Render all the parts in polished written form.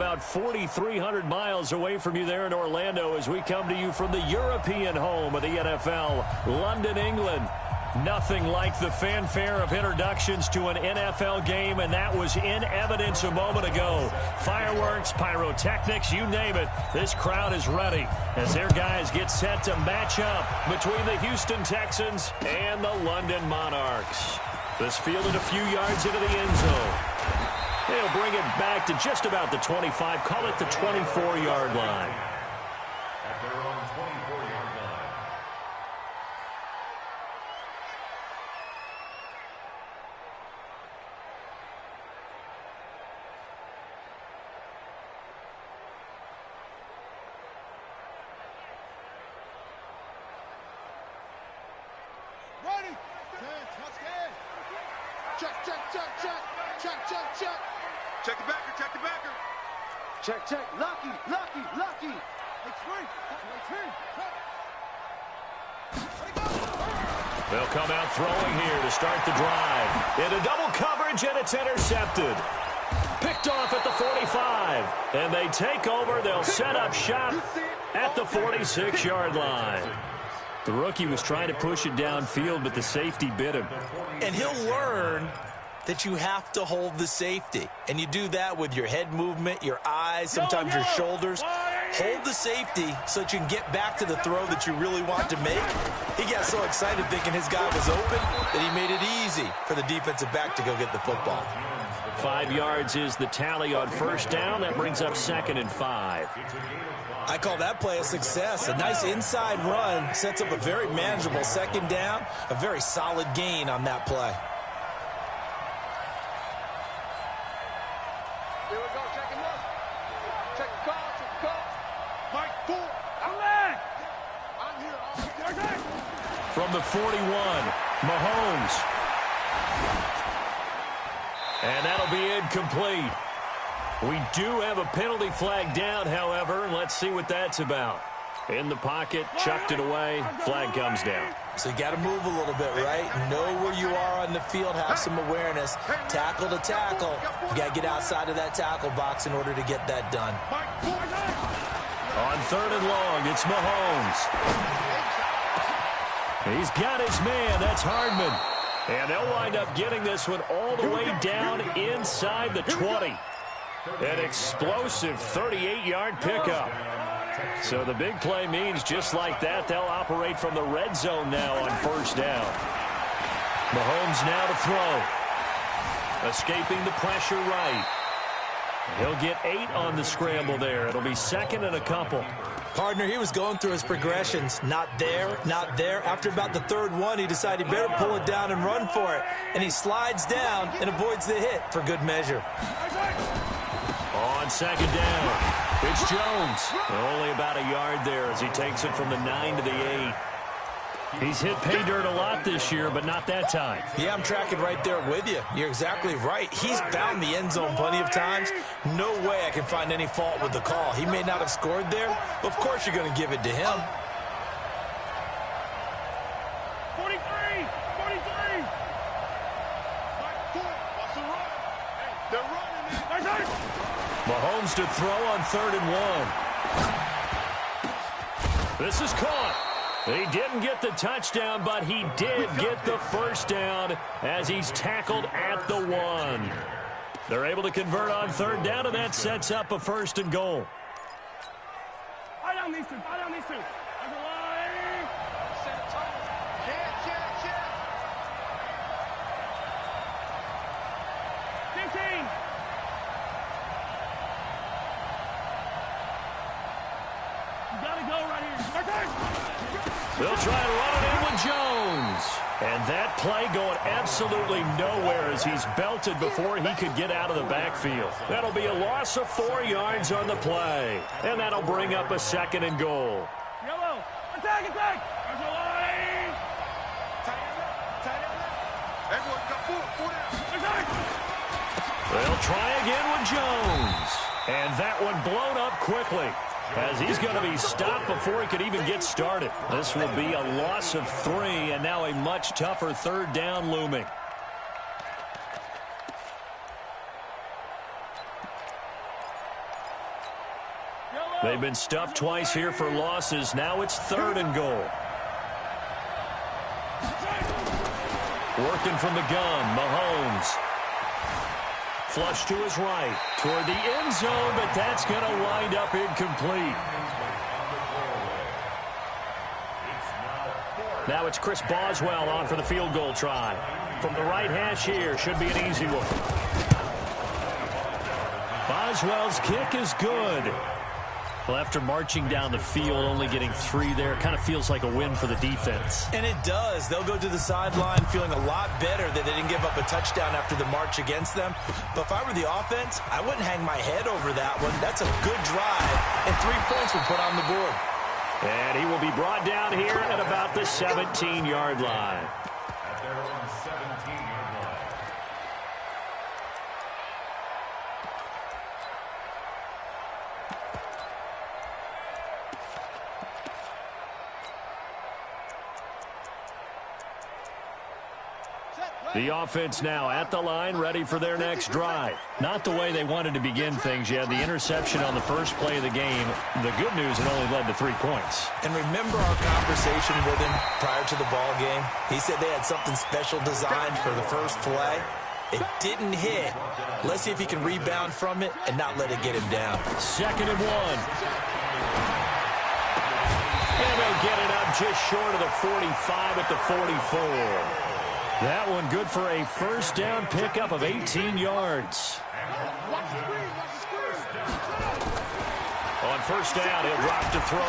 About 4,300 miles away from you there in Orlando as we come to you from the European home of the NFL, London, England. Nothing like the fanfare of introductions to an NFL game, and that was in evidence a moment ago. Fireworks, pyrotechnics, you name it. This crowd is ready as their guys get set to match up between the Houston Texans and the London Monarchs. This fielded a few yards into the end zone. They'll bring it back to just about the 25, call it the 24-yard line. At their own 24-yard line. Ready? Check, check, check, check. Check, check, check. Check the backer, check the backer. Check, check. Lucky, lucky, lucky. It's free. They'll come out throwing here to start the drive. Into double coverage, and it's intercepted. Picked off at the 45. And they take over. They'll set up shop at the 46-yard line. The rookie was trying to push it downfield, but the safety bit him. And he'll learn that you have to hold the safety. And you do that with your head movement, your eyes, sometimes your shoulders. Hold the safety so that you can get back to the throw that you really want to make. He got so excited thinking his guy was open that he made it easy for the defensive back to go get the football. 5 yards is the tally on first down. That brings up 2nd and 5. I call that play a success. A nice inside run sets up a very manageable second down, a very solid gain on that play. Here we go. Check him up. Check the call. Check the call. Mike, 4. I'm here. From the 41, Mahomes. And that'll be incomplete. We do have a penalty flag down, however. Let's see what that's about. In the pocket, chucked it away, flag comes down. So you got to move a little bit, right? Know where you are on the field, have some awareness. Tackle to tackle. You got to get outside of that tackle box in order to get that done. On 3rd and long, it's Mahomes. He's got his man, that's Hardman. And they'll wind up getting this one all the way down inside the 20. An explosive 38-yard pickup. So the big play means just like that, they'll operate from the red zone now on first down. Mahomes now to throw. Escaping the pressure right. He'll get 8 on the scramble there. It'll be 2nd and a couple. Partner, he was going through his progressions. Not there, not there. After about the 3rd one, he decided he better pull it down and run for it. And he slides down and avoids the hit for good measure. On 2nd down, it's Jones. Only about a yard there as he takes it from the 9 to the 8. He's hit pay dirt a lot this year, but not that time. Yeah, I'm tracking right there with you. You're exactly right. He's found the end zone plenty of times. No way I can find any fault with the call. He may not have scored there, but of course you're going to give it to him. 43. They're running. Mahomes to throw on 3rd and 1. This is caught. He didn't get the touchdown, but he did get the first down as he's tackled at the 1. They're able to convert on 3rd down, and that sets up a 1st and goal. Fire down these two. There's a line. Check. 15. You gotta go right here. They'll try and run it in with Jones. And that play going absolutely nowhere as he's belted before he could get out of the backfield. That'll be a loss of 4 yards on the play. And that'll bring up a 2nd and goal. Yellow. Attack. There's a line. Tight end. Everyone got 4 down. They'll try again with Jones. And that one blown up quickly, as he's going to be stopped before he could even get started. This will be a loss of 3, and now a much tougher 3rd down looming. They've been stuffed twice here for losses. Now it's 3rd and goal. Working from the gun, Mahomes. Flush to his right, toward the end zone, but that's going to wind up incomplete. Now it's Chris Boswell on for the field goal try. From the right hash here, should be an easy one. Boswell's kick is good. Well, after marching down the field, only getting 3 there, kind of feels like a win for the defense. And it does. They'll go to the sideline feeling a lot better that they didn't give up a touchdown after the march against them. But if I were the offense, I wouldn't hang my head over that one. That's a good drive, and 3 points were put on the board. And he will be brought down here at about the 17-yard line. At their own 17-yard line. The offense now at the line, ready for their next drive. Not the way they wanted to begin things. You had the interception on the first play of the game. The good news, it only led to 3 points. And remember our conversation with him prior to the ball game? He said they had something special designed for the first play. It didn't hit. Let's see if he can rebound from it and not let it get him down. 2nd and 1. And they'll get it up just short of the 45 at the 44. That one good for a first down pickup of 18 yards. On first down, he'll drop to throw.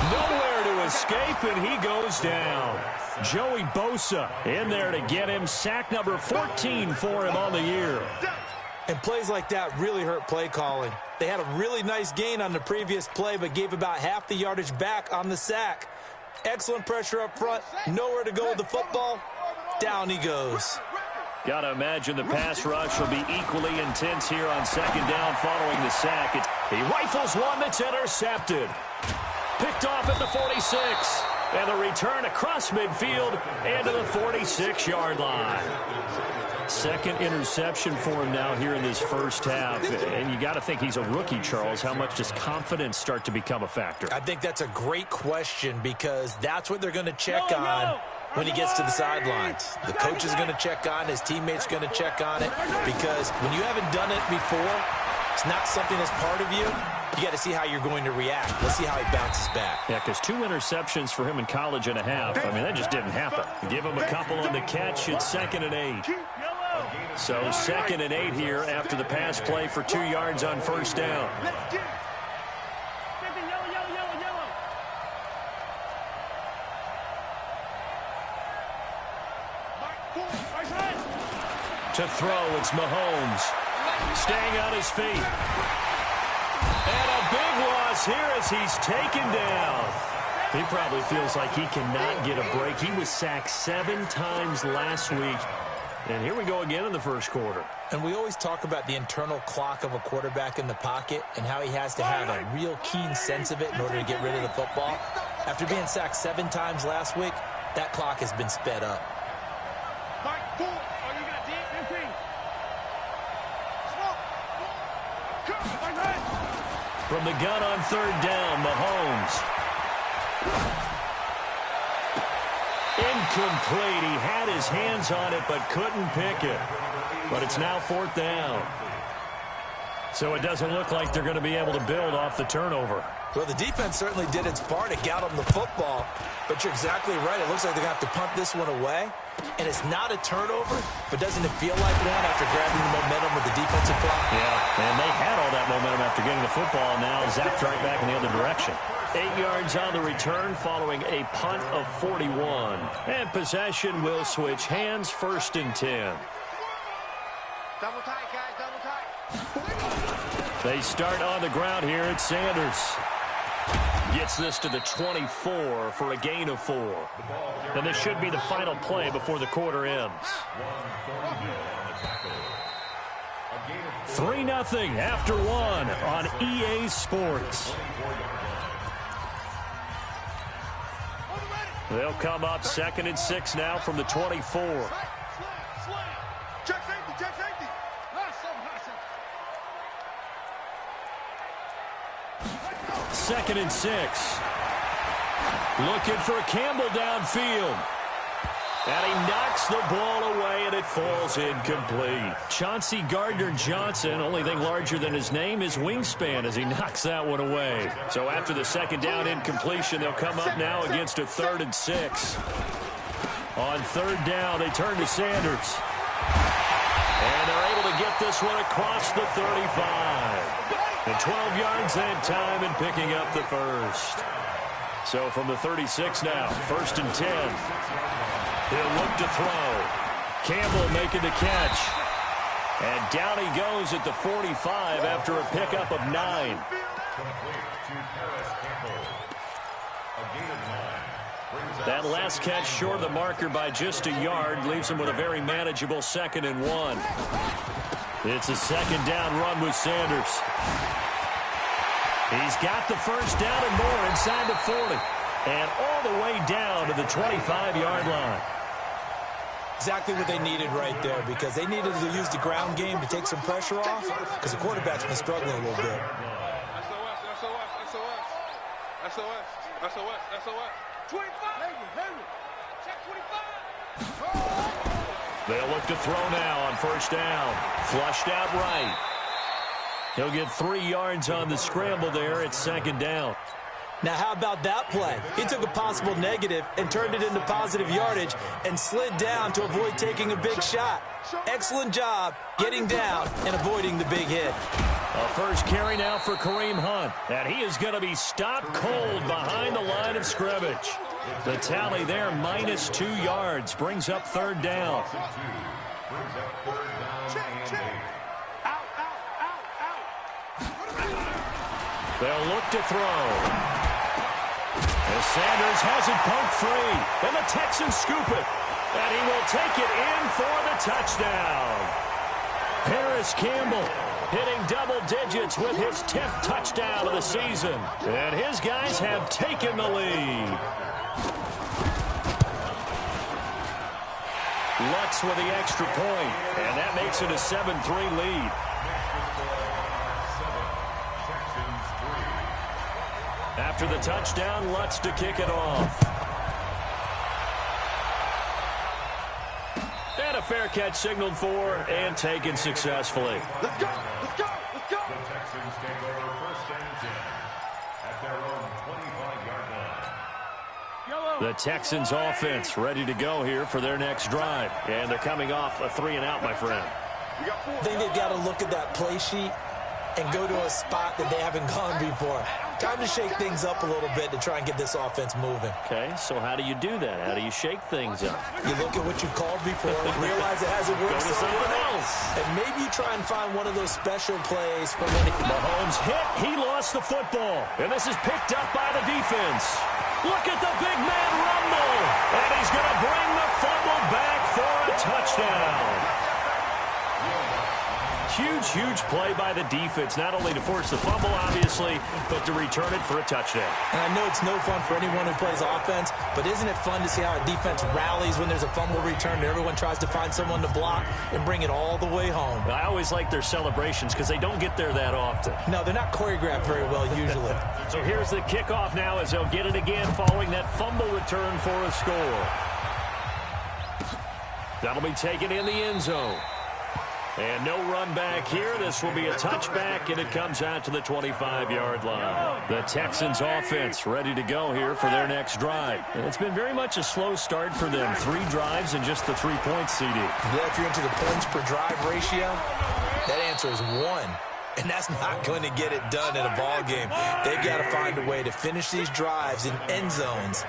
Nowhere to escape, and he goes down. Joey Bosa in there to get him. Sack number 14 for him on the year. And plays like that really hurt play calling. They had a really nice gain on the previous play, but gave about half the yardage back on the sack. Excellent pressure up front. Nowhere to go with the football. Down he goes. Got to imagine the pass rush will be equally intense here on 2nd down following the sack. He rifles one that's intercepted. Picked off at the 46. And the return across midfield and to the 46-yard line. 2nd interception for him now here in this first half. And you got to think he's a rookie, Charles. How much does confidence start to become a factor? I think that's a great question because that's what they're going to check on when he gets to the sidelines. The coach is going to check on it. His teammates are going to check on it because when you haven't done it before, it's not something that's part of you. You got to see how you're going to react. Let's see how he bounces back. Yeah, because 2 interceptions for him in college and a half. I mean, that just didn't happen. Give him a couple on the catch. It's 2nd and 8. So 2nd and 8 here after the pass play for 2 yards on first down. To throw, it's Mahomes. Staying on his feet. And a big loss here as he's taken down. He probably feels like he cannot get a break. He was sacked 7 times last week. And here we go again in the first quarter. And we always talk about the internal clock of a quarterback in the pocket and how he has to have a real keen sense of it in order to get rid of the football. After being sacked 7 times last week, that clock has been sped up. From the gun on 3rd down, Mahomes. Incomplete. He had his hands on it but couldn't pick it. But it's now 4th down. So it doesn't look like they're going to be able to build off the turnover. Well, the defense certainly did its part to get them the football. But you're exactly right. It looks like they're going to have to punt this one away. And it's not a turnover, but doesn't it feel like one after grabbing the momentum with the defensive block? Yeah, and they had all that momentum after getting the football, and now zapped right back in the other direction. 8 yards on the return following a punt of 41. And possession will switch hands, 1st and 10. Double tight, guys, double tight. They start on the ground here at Sanders. Gets this to the 24 for a gain of 4. And this should be the final play before the quarter ends. 3-0 after 1 on EA Sports. They'll come up 2nd and 6 now from the 24. Check safety, check safety. 2nd and 6. Looking for Campbell downfield. And he knocks the ball away, and it falls incomplete. Chauncey Gardner-Johnson, only thing larger than his name is wingspan as he knocks that one away. So after the 2nd down incompletion, they'll come up now against a 3rd and 6. On 3rd down, they turn to Sanders. And they're able to get this one across the 35. And 12 yards that time and picking up the first. So from the 36 now, 1st and 10. He'll look to throw. Campbell making the catch. And down he goes at the 45 after a pickup of 9. That last catch short of the marker by just a yard leaves him with a very manageable 2nd and 1. It's a 2nd down run with Sanders. He's got the 1st down and more inside the 40. And all the way down to the 25-yard line. Exactly what they needed right there, because they needed to use the ground game to take some pressure off, because the quarterback's been struggling a little bit. SOS. 25. Check 25. They'll look to throw now on 1st down. Flushed out right. He'll get 3 yards on the scramble there. It's 2nd down. Now, how about that play? He took a possible negative and turned it into positive yardage and slid down to avoid taking a big shot. Excellent job getting down and avoiding the big hit. A 1st carry now for Kareem Hunt. And he is going to be stopped cold behind the line of scrimmage. The tally there, -2 yards, brings up 3rd down. They'll look to throw. As Sanders has it poked free. And the Texans scoop it. And he will take it in for the touchdown. Harris Campbell hitting double digits with his 10th touchdown of the season. And his guys have taken the lead. Lutz with the extra point. And that makes it a 7-3 lead. After the touchdown, Lutz to kick it off. And a fair catch signaled for and taken successfully. Let's go. The Texans take over 1st and 10 at their own 25-yard line. The Texans offense ready to go here for their next drive. And they're coming off a 3-and-out, my friend. I think they've got to look at that play sheet and go to a spot that they haven't gone before. Time to shake things up a little bit to try and get this offense moving. Okay, so how do you do that? How do you shake things up? You look at what you called before, realize it hasn't worked. Go to something else. And maybe you try and find one of those special plays from when Mahomes hit. He lost the football. And this is picked up by the defense. Look at the big man rumble. And he's going to bring the fumble back for a touchdown. Huge play by the defense, not only to force the fumble, obviously, but to return it for a touchdown. And I know it's no fun for anyone who plays offense, but isn't it fun to see how a defense rallies when there's a fumble return and everyone tries to find someone to block and bring it all the way home? I always like their celebrations because they don't get there that often. No, they're not choreographed very well usually. So here's the kickoff now as they'll get it again following that fumble return for a score. That'll be taken in the end zone. And no run back here. This will be a touchback, and it comes out to the 25-yard line. The Texans offense ready to go here for their next drive. And it's been very much a slow start for them. 3 drives and just the 3 points, CD. Yeah, if you're into the points per drive ratio, that answer is 1. And that's not going to get it done in a ball game. They've got to find a way to finish these drives in end zones,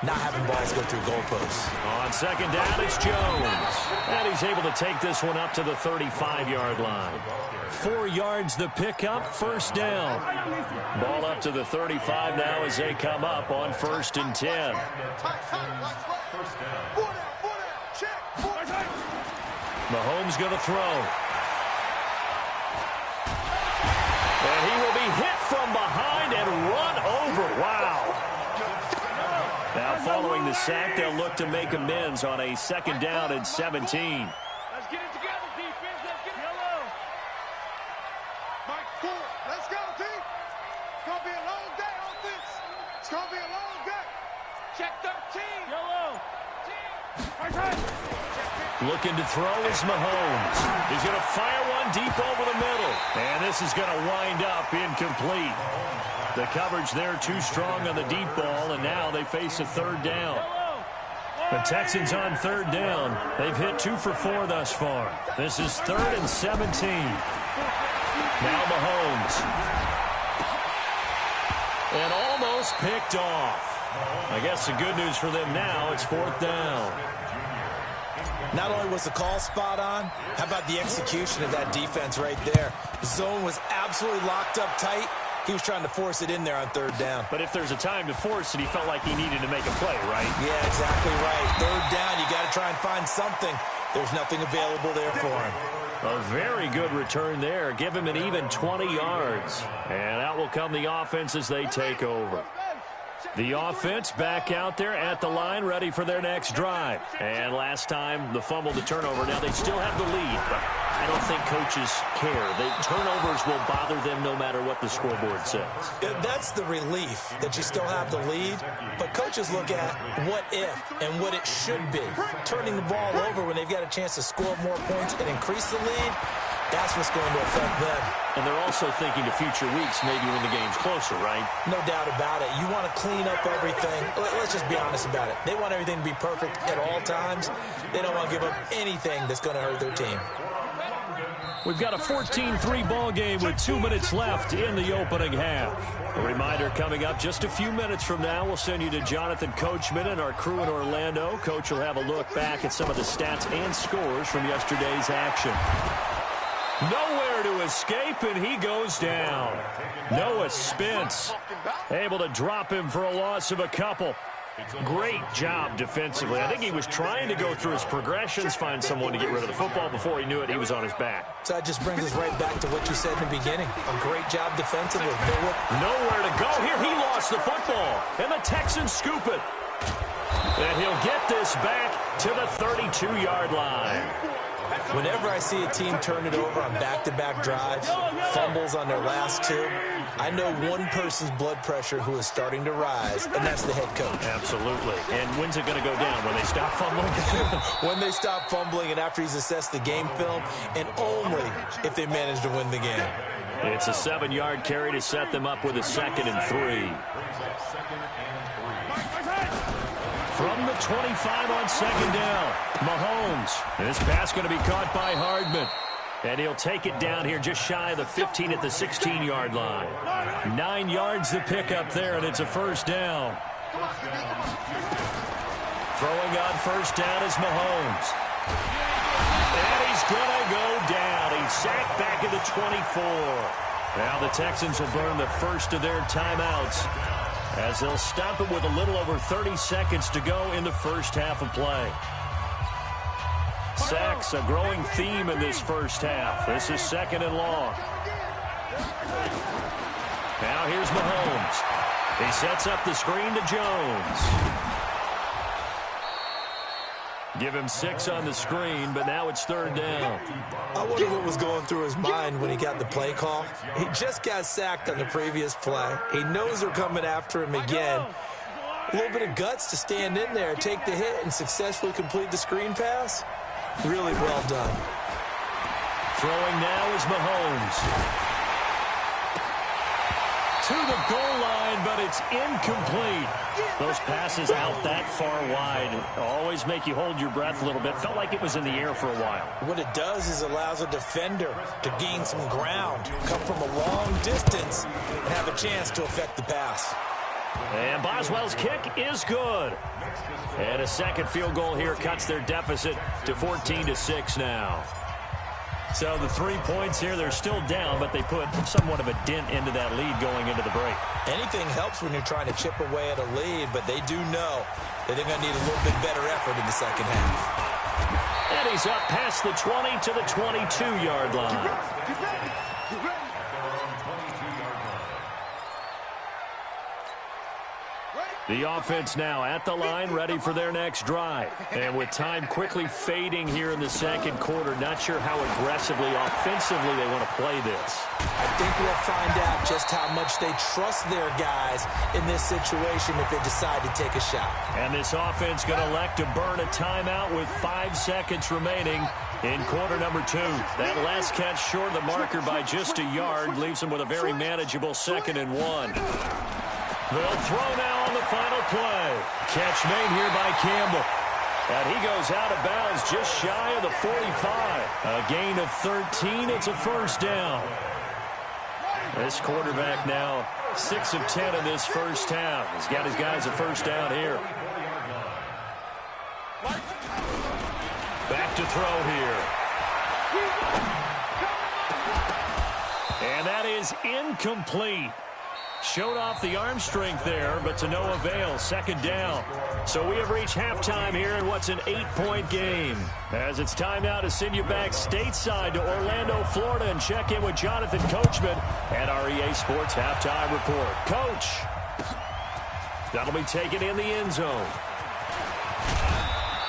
not having balls go through goalposts. On 2nd down, it's Jones. And he's able to take this one up to the 35-yard line. 4 yards the pickup, 1st down. Ball up to the 35 now as they come up on 1st and 10. Mahomes going to throw. And he will be hit from behind and run over. Wow. Now, following the sack, they'll look to make amends on a 2nd down and 17. Let's get it together, defense. Let's get it. Yellow. Mike 4. Let's go, team. It's going to be a long day. It's going to be a long day. Check 13. Yellow. Looking to throw is Mahomes. He's going to fire one deep over the middle. And this is going to wind up incomplete. The coverage there too strong on the deep ball, and now they face a third down. The Texans on third down. They've hit 2 for 4 thus far. This is 3rd and 17. Now Mahomes. And almost picked off. I guess the good news for them now, it's 4th down. Not only was the call spot on, how about the execution of that defense right there? The zone was absolutely locked up tight. He was trying to force it in there on third down. But if there's a time to force it, he felt like he needed to make a play, right? Yeah, exactly right. Third down, you got to try and find something. There's nothing available there for him. A very good return there. Give him an even 20 yards. And out will come the offense as they take over. The offense back out there at the line, ready for their next drive. And last time, the fumble, the turnover. Now they still have the lead, but I don't think coaches care. The turnovers will bother them no matter what the scoreboard says. That's the relief that you still have the lead, but coaches look at what if and what it should be. Turning the ball over when they've got a chance to score more points and increase the lead, that's what's going to affect them. And they're also thinking to future weeks, maybe when the game's closer, right? No doubt about it. You want to clean up everything. Let's just be honest about it. They want everything to be perfect at all times. They don't want to give up anything that's going to hurt their team. We've got a 14-3 ball game with 2 minutes left in the opening half. A reminder coming up just a few minutes from now. We'll send you to Jonathan Coachman and our crew in Orlando. Coach will have a look back at some of the stats and scores from yesterday's action. Nowhere to escape, and he goes down. Noah Spence able to drop him for a loss of a couple. Great job defensively. I think he was trying to go through his progressions, find someone to get rid of the football. Before he knew it, he was on his back. So that just brings us right back to what you said in the beginning. A great job defensively. Nowhere to go here. He lost the football, and the Texans scoop it. And he'll get this back to the 32-yard line. Whenever I see a team turn it over on back-to-back drives, fumbles on their last 2, I know one person's blood pressure who is starting to rise, and that's the head coach. Absolutely. And when's it going to go down? When they stop fumbling? When they stop fumbling and after he's assessed the game film, and only if they manage to win the game. It's a 7-yard carry to set them up with a 2nd and 3. From the 25 on 2nd down, Mahomes. This pass going to be caught by Hardman. And he'll take it down here just shy of the 15 at the 16-yard line. 9 yards to pick up there, and it's a first down. Throwing on first down is Mahomes. And he's going to go down. He's sacked back at the 24. Now the Texans will burn the first of their timeouts, as they'll stop it with a little over 30 seconds to go in the first half of play. Sacks, a growing theme in this first half. This is 2nd and long. Now here's Mahomes. He sets up the screen to Jones. Give him 6 on the screen, but now it's 3rd down. I wonder what was going through his mind when he got the play call. He just got sacked on the previous play. He knows they're coming after him again. A little bit of guts to stand in there, take the hit, and successfully complete the screen pass. Really well done. Throwing now is Mahomes. To the goal line, but it's incomplete. Those passes out that far wide always make you hold your breath a little bit. Felt like it was in the air for a while. What it does is allows a defender to gain some ground, come from a long distance, and have a chance to affect the pass. And Boswell's kick is good. And a 2nd field goal here cuts their deficit to 14-6 now. So the 3 points here, they're still down, but they put somewhat of a dent into that lead going into the break. Anything helps when you're trying to chip away at a lead, but they do know that they're going to need a little bit better effort in the second half. And he's up past the 20 to the 22-yard line. Ready? The offense now at the line, ready for their next drive. And with time quickly fading here in the second quarter, not sure how aggressively, offensively they want to play this. I think we'll find out just how much they trust their guys in this situation if they decide to take a shot. And this offense going to elect to burn a timeout with 5 seconds remaining in quarter number 2. That last catch short of the marker by just a yard leaves them with a very manageable 2nd and 1. They'll throw now on the final play. Catch made here by Campbell. And he goes out of bounds just shy of the 45. A gain of 13. It's a first down. This quarterback now 6 of 10 in this first half. He's got his guys a first down here. Back to throw here. And that is incomplete. Showed off the arm strength there, but to no avail. 2nd down. So we have reached halftime here in what's an 8-point game. As it's time now to send you back stateside to Orlando, Florida, and check in with Jonathan Coachman at our EA Sports Halftime Report. Coach, that'll be taken in the end zone.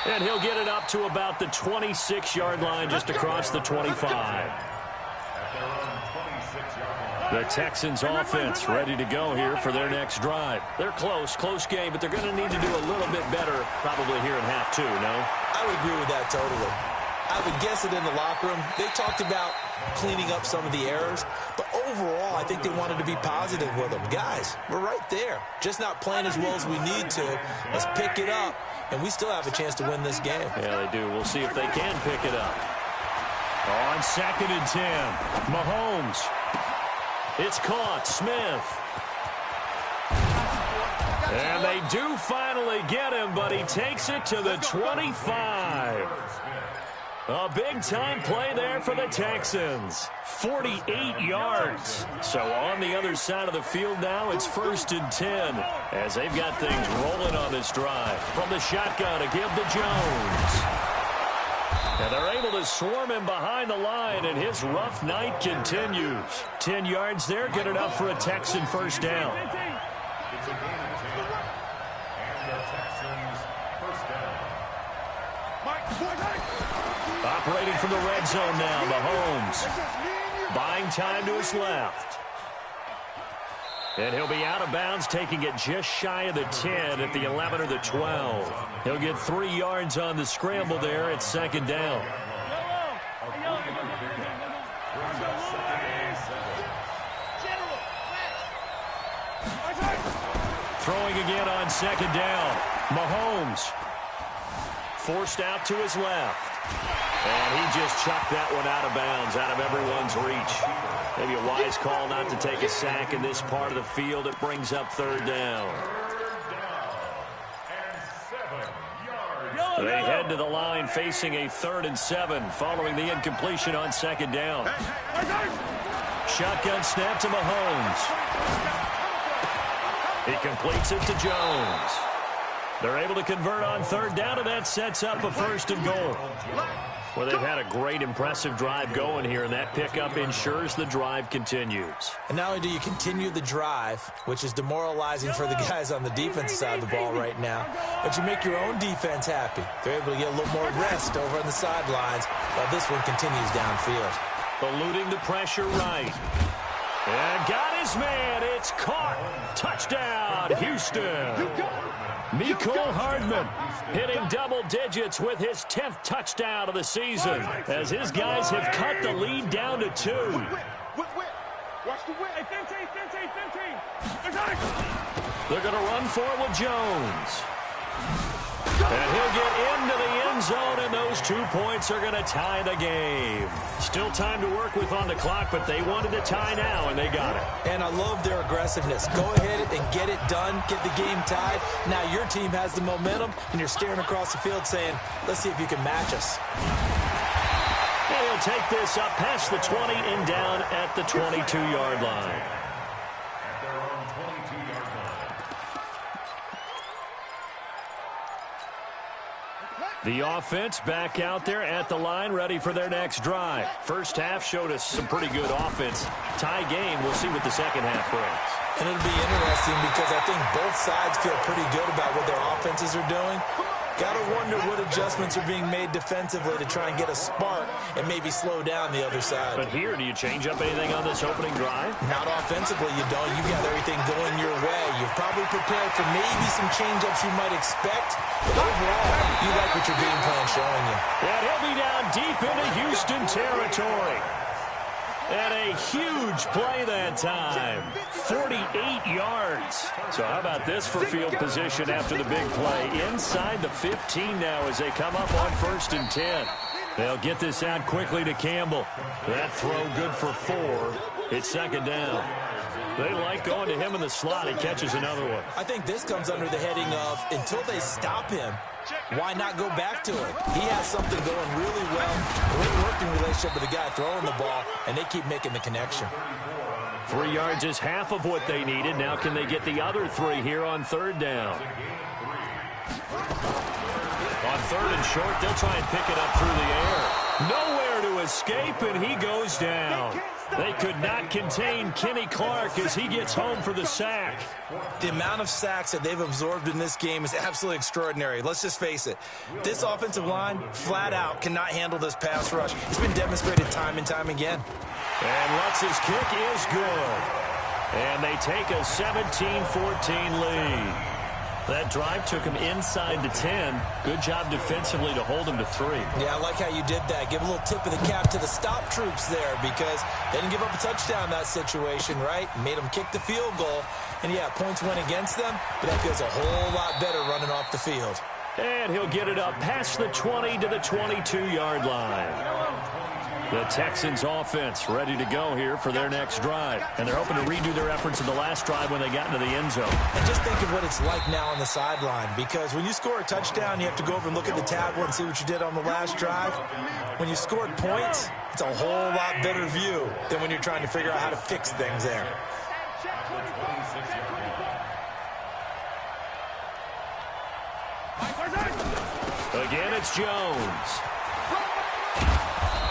And he'll get it up to about the 26-yard line, just across the 25. The Texans offense ready to go here for their next drive. They're close game, but they're going to need to do a little bit better probably here in half 2, no? I would agree with that totally. I would guess it in the locker room. They talked about cleaning up some of the errors, but overall I think they wanted to be positive with them. Guys, we're right there. Just not playing as well as we need to. Let's pick it up, and we still have a chance to win this game. Yeah, they do. We'll see if they can pick it up. On 2nd and 10, Mahomes. It's caught. Smith. And they do finally get him, but he takes it to the 25. A big-time play there for the Texans. 48 yards. So on the other side of the field now, it's 1st and 10 as they've got things rolling on this drive. From the shotgun to give to Jones. And they're able to swarm him behind the line, and his rough night continues. 10 yards there, good enough for a Texan first down. It's a gain of 10. And the Texans first down. Operating from the red zone now, Mahomes. Buying time to his left. And he'll be out of bounds, taking it just shy of the 10 at the 11 or the 12. He'll get 3 yards on the scramble there at 2nd down. Throwing again on 2nd down. Mahomes forced out to his left. And he just chucked that one out of bounds, out of everyone's reach. Maybe a wise call not to take a sack in this part of the field. It brings up 3rd down. They head to the line facing a 3rd and 7 following the incompletion on 2nd down. Shotgun snap to Mahomes. He completes it to Jones. They're able to convert on 3rd down, and that sets up a 1st and goal. Well, they've had a great, impressive drive going here, and that pickup ensures the drive continues. And not only do you continue the drive, which is demoralizing for the guys on the defense side of the ball right now, but you make your own defense happy. They're able to get a little more rest over on the sidelines while this one continues downfield. Eluding the pressure right. And got his man. It's caught. Touchdown, Houston. Mecole Hardman hitting double digits with his 10th touchdown of the season as his guys have cut the lead down to 2. Watch the whip. 15. They're going to run for it with Jones. And he'll get into the end zone, and those 2 points are going to tie the game. Still time to work with on the clock, but they wanted to tie now, and they got it. And I love their aggressiveness. Go ahead and get it done, get the game tied. Now your team has the momentum, and you're staring across the field saying, let's see if you can match us. And he'll take this up past the 20 and down at the 22-yard line. The offense back out there at the line, ready for their next drive. First half showed us some pretty good offense. Tie game, we'll see what the second half brings. And it'll be interesting because I think both sides feel pretty good about what their offenses are doing. Got to wonder what adjustments are being made defensively to try and get a spark and maybe slow down the other side. But here, do you change up anything on this opening drive? Not offensively, you don't. You got everything going your way. You've probably prepared for maybe some change-ups you might expect. But overall, you like what your game plan showing you. And he'll be down deep into Houston territory. And a huge play that time. 48 yards. So how about this for field position after the big play? Inside the 15 now as they come up on 1st and 10. They'll get this out quickly to Campbell. That throw good for 4. It's 2nd down. They like going to him in the slot. He catches another one. I think this comes under the heading of until they stop him, why not go back to it? He has something going really well. Great working relationship with the guy throwing the ball, and they keep making the connection. 3 yards is half of what they needed. Now can they get the other 3 here on 3rd down? On 3rd and short, they'll try and pick it up through the air. Nowhere to escape, and he goes down. They could not contain Kenny Clark as he gets home for the sack. The amount of sacks that they've absorbed in this game is absolutely extraordinary. Let's just face it. This offensive line, flat out, cannot handle this pass rush. It's been demonstrated time and time again. And Lutz's kick is good. And they take a 17-14 lead. That drive took him inside the 10. Good job defensively to hold him to 3. Yeah, I like how you did that. Give a little tip of the cap to the stop troops there because they didn't give up a touchdown in that situation, right? Made them kick the field goal. And, yeah, points went against them, but that feels a whole lot better running off the field. And he'll get it up past the 20 to the 22-yard line. The Texans offense ready to go here for their next drive. And they're hoping to redo their efforts in the last drive when they got into the end zone. And just think of what it's like now on the sideline, because when you score a touchdown, you have to go over and look at the tablet and see what you did on the last drive. When you scored points, it's a whole lot better view than when you're trying to figure out how to fix things there. Again, it's Jones.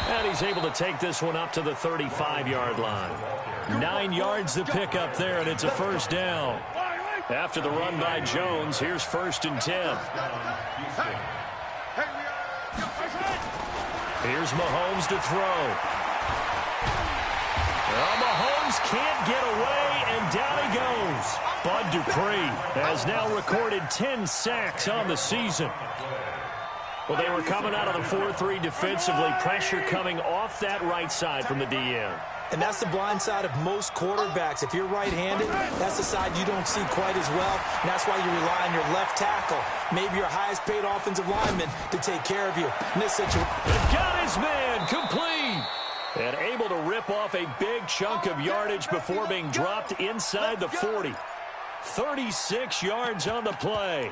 And he's able to take this one up to the 35-yard line. 9 yards to pick up there, and it's a 1st down. After the run by Jones, here's 1st and 10. Here's Mahomes to throw. Well, Mahomes can't get away, and down he goes. Bud Dupree has now recorded 10 sacks on the season. Well, they were coming out of the 4-3 defensively. Pressure coming off that right side from the DN. And that's the blind side of most quarterbacks. If you're right-handed, that's the side you don't see quite as well. And that's why you rely on your left tackle, maybe your highest-paid offensive lineman, to take care of you. In this situation, they've got his man complete. And able to rip off a big chunk of yardage before being dropped inside the 40. 36 yards on the play.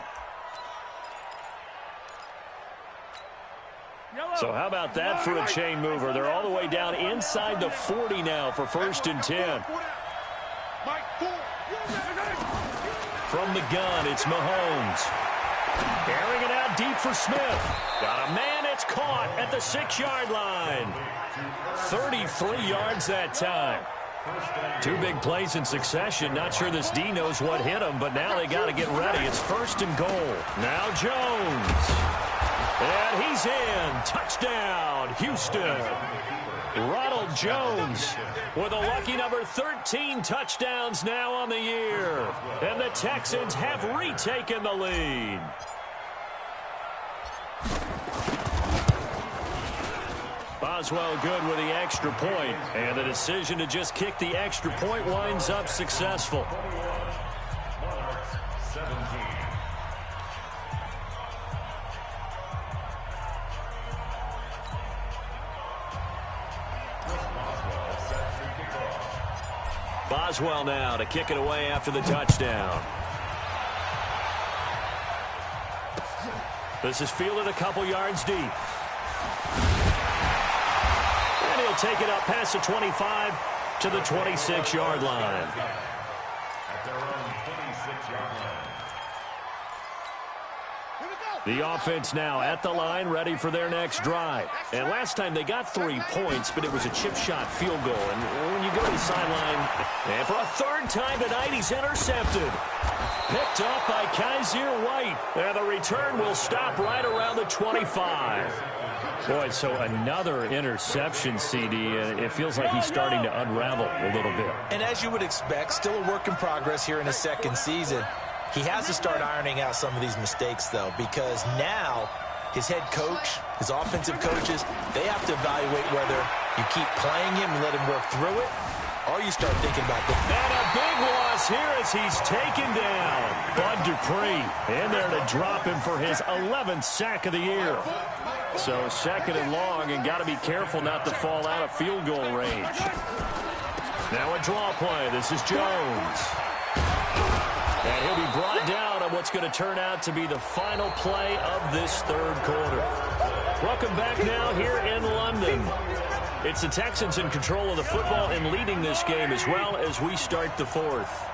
So how about that for a chain mover? They're all the way down inside the 40 now for 1st and 10. From the gun, it's Mahomes. Airing it out deep for Smith. Got a man, it's caught at the 6-yard line. 33 yards that time. 2 big plays in succession. Not sure this D knows what hit him, but now they got to get ready. It's 1st and goal. Now Jones. And he's in. Touchdown, Houston. Ronald Jones with a lucky number 13 touchdowns now on the year. And the Texans have retaken the lead. Boswell good with the extra point. And the decision to just kick the extra point winds up successful. Boswell now to kick it away after the touchdown. This is fielded a couple yards deep. And he'll take it up past the 25 to the 26-yard line. At their own 26-yard line. Here we go. The offense now at the line, ready for their next drive. And last time they got 3 points, but it was a chip shot field goal. And when you go to the sideline, and for a third time tonight, he's intercepted. Picked up by Kaiser White. And the return will stop right around the 25. Boy, so another interception, CD. It feels like he's starting to unravel a little bit. And as you would expect, still a work in progress here in his second season. He has to start ironing out some of these mistakes, though, because now his head coach, his offensive coaches, they have to evaluate whether you keep playing him and let him work through it, or you start thinking about the... And a big loss here as he's taken down. Bud Dupree in there to drop him for his 11th sack of the year. So second and long, and got to be careful not to fall out of field goal range. Now a draw play. This is Jones. And he'll be brought down on what's going to turn out to be the final play of this third quarter. Welcome back now here in London. It's the Texans in control of the football and leading this game as well as we start the fourth.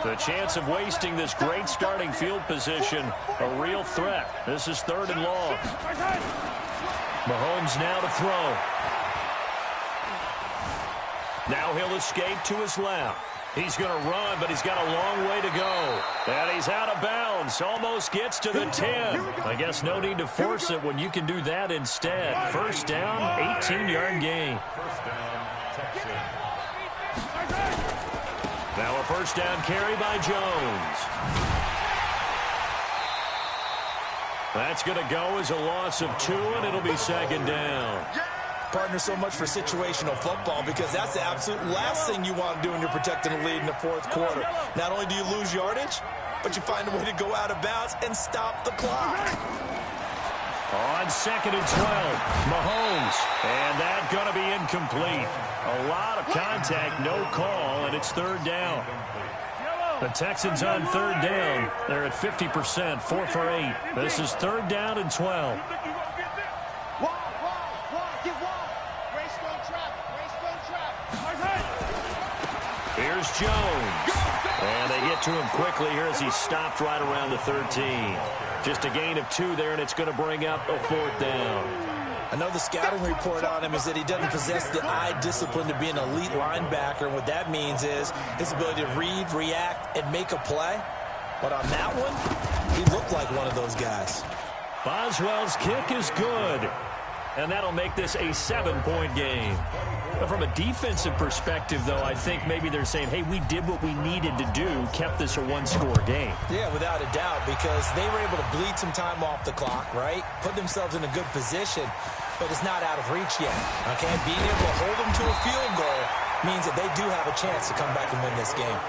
The chance of wasting this great starting field position, a real threat. This is third and long. Mahomes now to throw. Now he'll escape to his left. He's going to run, but he's got a long way to go. And he's out of bounds. Almost gets to the 10. I guess no need to force it when you can do that instead. First down, 18-yard gain. Now a first down carry by Jones. That's going to go as a loss of 2, and it'll be second down. Partner, so much for situational football because that's the absolute last thing you want to do when you're protecting a lead in the fourth quarter. Not only do you lose yardage, but you find a way to go out of bounds and stop the clock. On second and 12, Mahomes, and that's going to be incomplete. A lot of contact, no call, and it's third down. The Texans on third down. They're at 50%, 4 for 8. This is third down and 12. Here's Jones. And they get to him quickly here as he stopped right around the 13. Just a gain of 2 there, and it's going to bring up a fourth down. I know the scouting report on him is that he doesn't possess the eye discipline to be an elite linebacker. And what that means is his ability to read, react, and make a play. But on that one, he looked like one of those guys. Boswell's kick is good. And that'll make this a 7-point game. But from a defensive perspective, though, I think maybe they're saying, hey, we did what we needed to do, kept this a one-score game. Yeah, without a doubt, because they were able to bleed some time off the clock, right? Put themselves in a good position, but it's not out of reach yet, okay? Being able to hold them to a field goal means that they do have a chance to come back and win this game.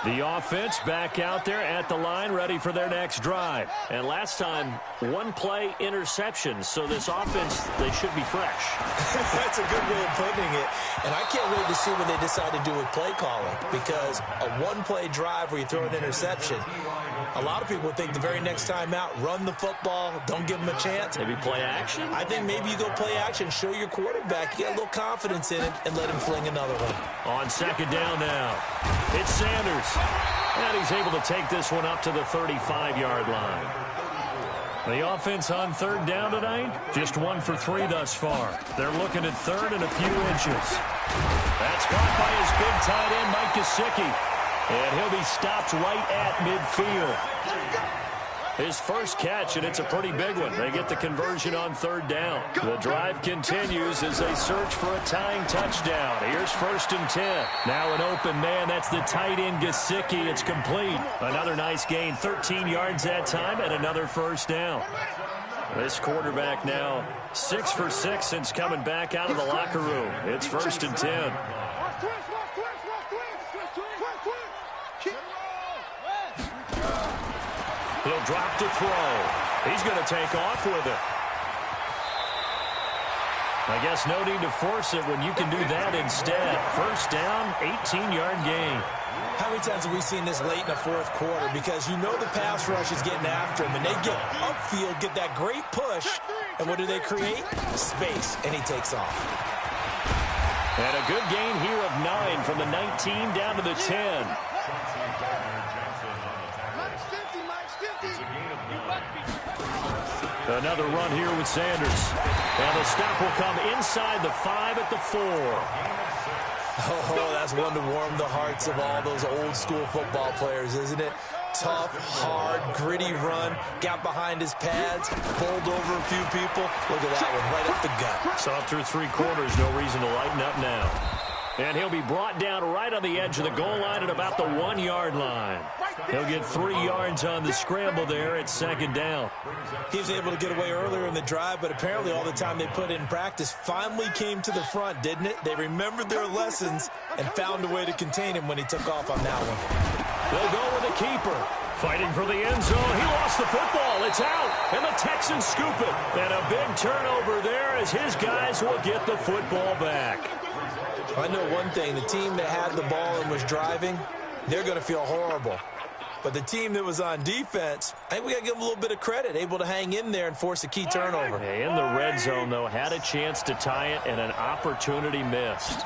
The offense back out there at the line, ready for their next drive. And last time, one-play interception. So this offense, they should be fresh. That's a good way of putting it. And I can't wait to see what they decide to do with play calling. Because a one-play drive where you throw an interception, a lot of people think the very next time out, run the football, don't give them a chance. Maybe play action? I think maybe you go play action, show your quarterback, you get a little confidence in it, and let him fling another one. On second down now, it's Sanders. And he's able to take this one up to the 35-yard line. The offense on third down tonight, just 1 for 3 thus far. They're looking at third and a few inches. That's caught by his big tight end, Mike Gesicki. And he'll be stopped right at midfield. His first catch, and it's a pretty big one. They get the conversion on third down. The drive continues as they search for a tying touchdown. Here's first and 10. Now an open man. That's the tight end, Gesicki. It's complete. Another nice gain. 13 yards that time and another first down. This quarterback now 6 for 6 since coming back out of the locker room. It's first and 10. He'll drop to throw. He's going to take off with it. I guess no need to force it when you can do that instead. First down, 18-yard gain. How many times have we seen this late in the fourth quarter? Because you know the pass rush is getting after him, and they get upfield, get that great push, and what do they create? Space, and he takes off. And a good gain here of 9 from the 19 down to the 10. Another run here with Sanders. And the stop will come inside the 5 at the 4. Oh, that's one to warm the hearts of all those old-school football players, isn't it? Tough, hard, gritty run. Got behind his pads, bowled over a few people. Look at that one, right up the gut. Saw through 3 quarters, no reason to lighten up now. And he'll be brought down right on the edge of the goal line at about the 1-yard line. He'll get 3 yards on the scramble there at 2nd down. He was able to get away earlier in the drive, but apparently all the time they put in practice finally came to the front, didn't it? They remembered their lessons and found a way to contain him when he took off on that one. They'll go with the keeper. Fighting for the end zone. He lost the football. It's out. And the Texans scoop it. And a big turnover there as his guys will get the football back. I know one thing. The team that had the ball and was driving, they're going to feel horrible. But the team that was on defense, I think we got to give them a little bit of credit, able to hang in there and force a key turnover. In the red zone, though, had a chance to tie it and an opportunity missed.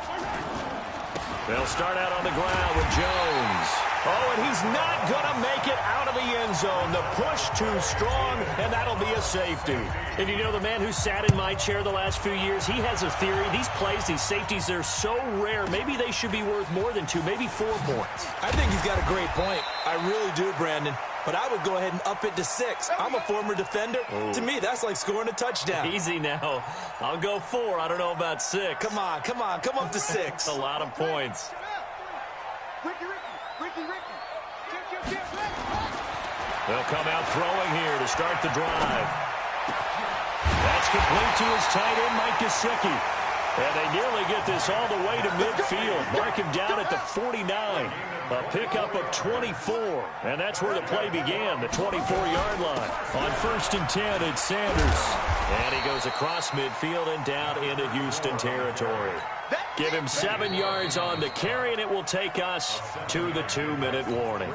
They'll start out on the ground with Jones. Oh, and he's not going to make it out of the end zone. The push too strong, and that'll be a safety. And you know, the man who sat in my chair the last few years, he has a theory. These plays, these safeties, they're so rare. Maybe they should be worth more than 2, maybe 4 points. I think he's got a great point. I really do, Brandon. But I would go ahead and up it to 6. I'm a former defender. Oh. To me, that's like scoring a touchdown. Easy now. I'll go 4. I don't know about 6. Come on. Come up to 6. That's a lot of points. They'll come out throwing here to start the drive. That's complete to his tight end, Mike Gesicki. And they nearly get this all the way to midfield. Mark him down at the 49. A pickup of 24. And that's where the play began, the 24-yard line. On 1st and 10, it's Sanders. And he goes across midfield and down into Houston territory. Give him 7 yards on the carry, and it will take us to the 2-minute warning.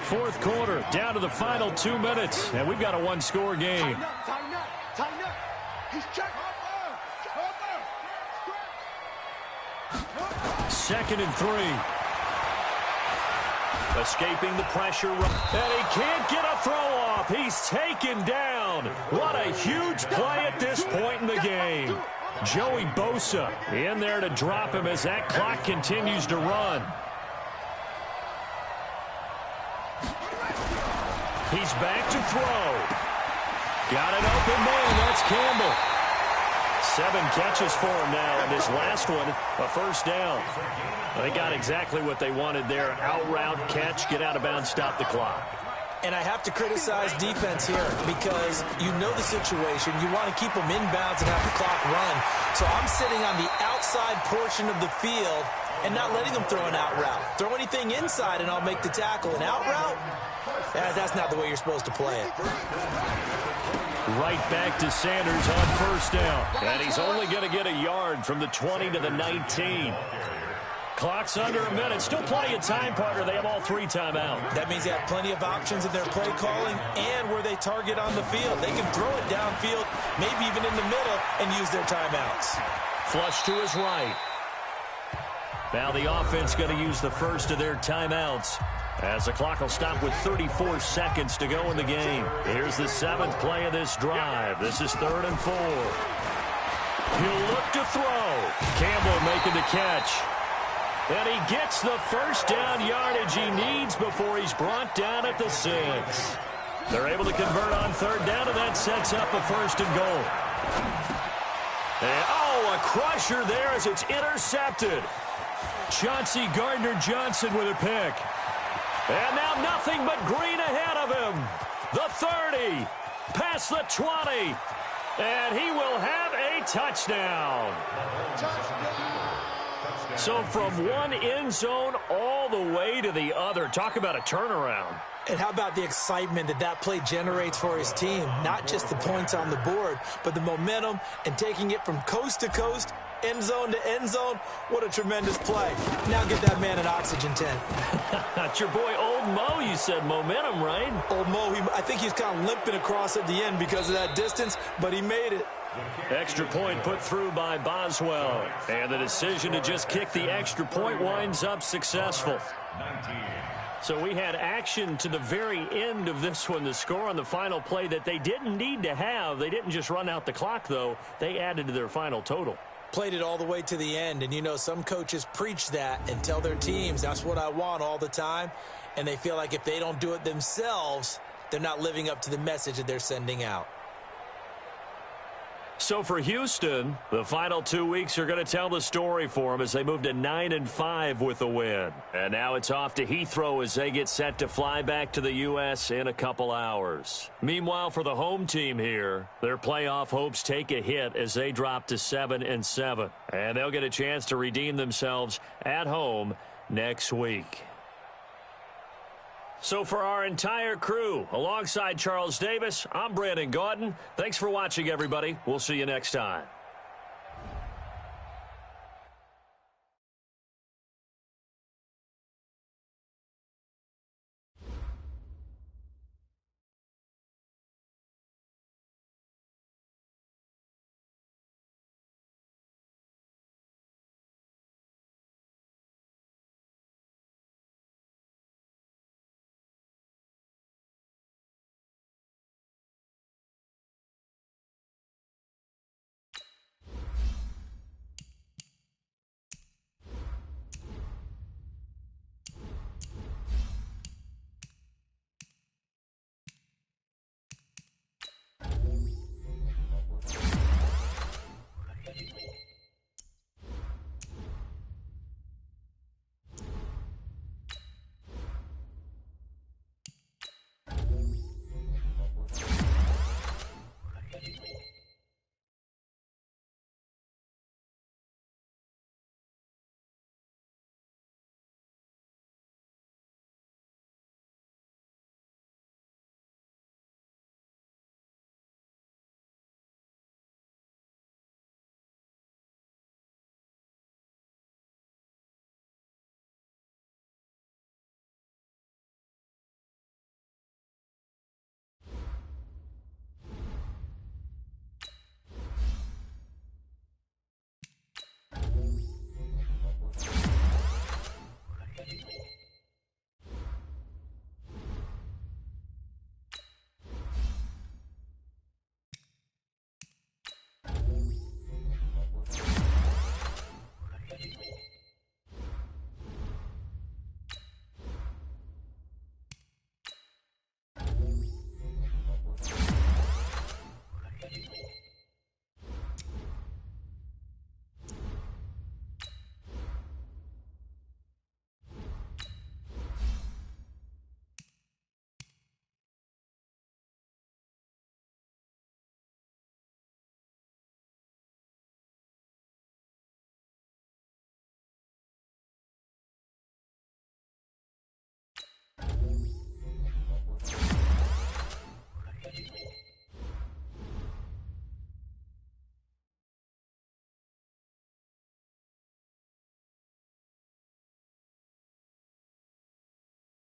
4th quarter, down to the final 2 minutes, and we've got a 1-score game. Tighten up. He's checking. 2nd and 3. Escaping the pressure, and he can't get a throw off. He's taken down. What a huge play at this point in the game. Joey Bosa in there to drop him as that clock continues to run. He's back to throw. Got an open man. That's Campbell. 7 catches for him now, and this last one, a 1st down. They got exactly what they wanted there. Out route, catch, get out of bounds, stop the clock. And I have to criticize defense here because you know the situation. You want to keep them inbounds and have the clock run. So I'm sitting on the outside portion of the field and not letting them throw an out route. Throw anything inside and I'll make the tackle. An out route? That's not the way you're supposed to play it. Right back to Sanders on 1st down. And he's only going to get a yard from the 20 to the 19. Clock's under a minute. Still plenty of time, partner. They have all 3 timeouts. That means they have plenty of options in their play calling and where they target on the field. They can throw it downfield, maybe even in the middle, and use their timeouts. Flush to his right. Now the offense going to use the first of their timeouts as the clock will stop with 34 seconds to go in the game. Here's the 7th play of this drive. This is 3rd and 4. He'll look to throw. Campbell making the catch. And he gets the 1st down yardage he needs before he's brought down at the 6. They're able to convert on 3rd down, and that sets up a 1st and goal. And, a crusher there as it's intercepted. Chauncey Gardner-Johnson with a pick. And now nothing but green ahead of him. The 30, past the 20, and he will have a touchdown. So from one end zone all the way to the other. Talk about a turnaround. And how about the excitement that play generates for his team? Not just the points on the board, but the momentum and taking it from coast to coast, end zone to end zone. What a tremendous play. Now get that man an oxygen tent. That's your boy Old Mo. You said momentum, right? Old Mo, I think he's kind of limping across at the end because of that distance, but he made it. Extra point put through by Boswell. And the decision to just kick the extra point winds up successful. So we had action to the very end of this one. The score on the final play that they didn't need to have. They didn't just run out the clock, though. They added to their final total. Played it all the way to the end. And, you know, some coaches preach that and tell their teams, that's what I want all the time. And they feel like if they don't do it themselves, they're not living up to the message that they're sending out. So for Houston, the final 2 weeks are going to tell the story for them as they move to 9-5 with a win. And now it's off to Heathrow as they get set to fly back to the U.S. in a couple hours. Meanwhile, for the home team here, their playoff hopes take a hit as they drop to 7-7. And they'll get a chance to redeem themselves at home next week. So for our entire crew, alongside Charles Davis, I'm Brandon Gaudin. Thanks for watching, everybody. We'll see you next time.